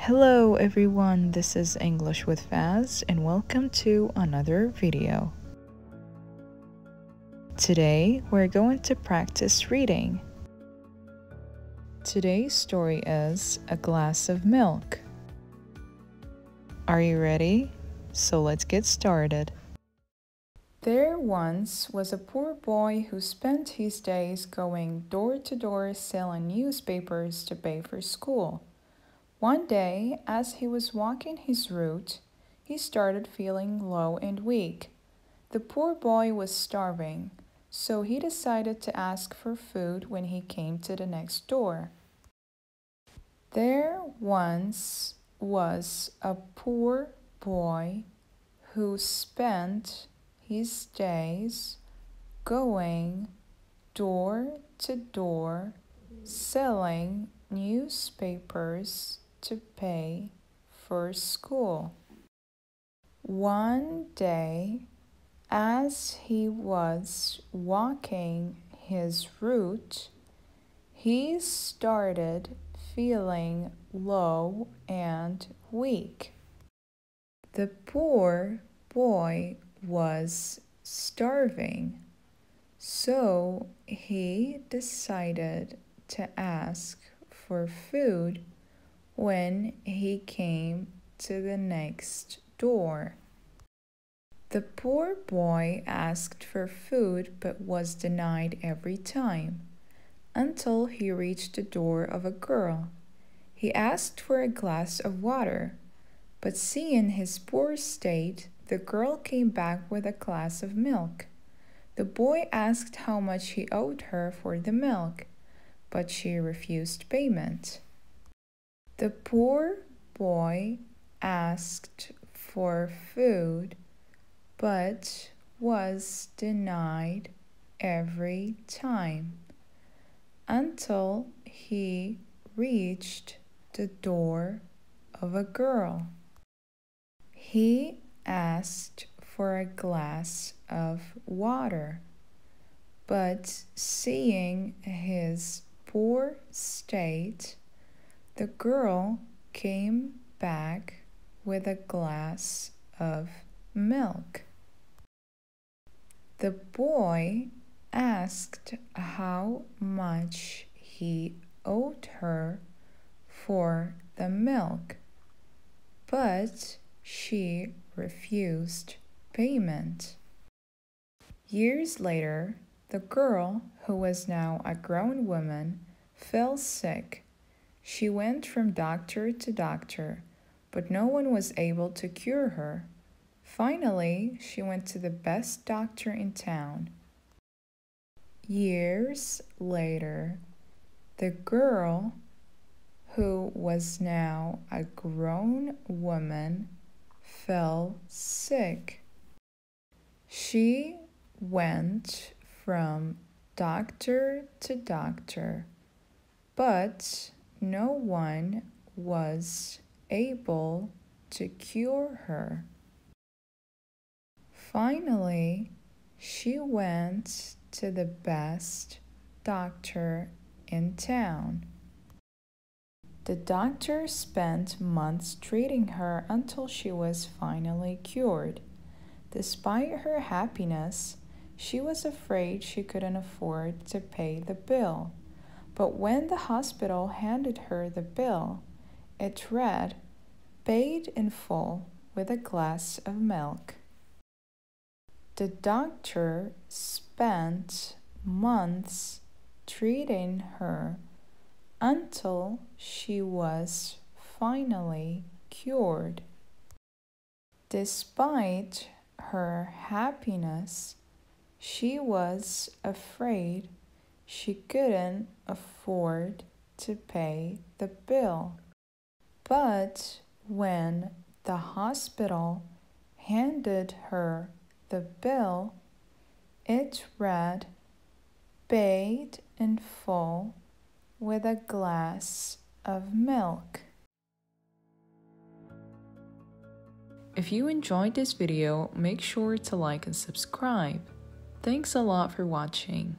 Hello everyone, this is English with Faz and welcome to another video. Today we're going to practice reading. Today's story is A Glass of Milk. Are you ready? So let's get started. There once was a poor boy who spent his days going door to door selling newspapers to pay for school. One day, as he was walking his route, he started feeling low and weak. The poor boy was starving, so he decided to ask for food when he came to the next door. There once was a poor boy who spent his days going door to door selling newspapers to pay for school. One day, as he was walking his route, he started feeling low and weak. The poor boy was starving, so he decided to ask for food when he came to the next door. The poor boy asked for food but was denied every time, until he reached the door of a girl. He asked for a glass of water, but seeing his poor state, the girl came back with a glass of milk. The boy asked how much he owed her for the milk, but she refused payment. The poor boy asked for food, but was denied every time, until he reached the door of a girl. He asked for a glass of water, but seeing his poor state, the girl came back with a glass of milk. The boy asked how much he owed her for the milk, but she refused payment. Years later, the girl, who was now a grown woman, fell sick. She went from doctor to doctor, but no one was able to cure her. Finally, she went to the best doctor in town. Years later, the girl, who was now a grown woman, fell sick. She went from doctor to doctor, but no one was able to cure her. Finally, she went to the best doctor in town. The doctor spent months treating her until she was finally cured. Despite her happiness, she was afraid she couldn't afford to pay the bill. But when the hospital handed her the bill, it read, "Paid in full with a glass of milk." The doctor spent months treating her until she was finally cured. Despite her happiness, she was afraid she couldn't afford to pay the bill. But when the hospital handed her the bill, it read, "Paid in full with a glass of milk." If you enjoyed this video, make sure to like and subscribe. Thanks a lot for watching.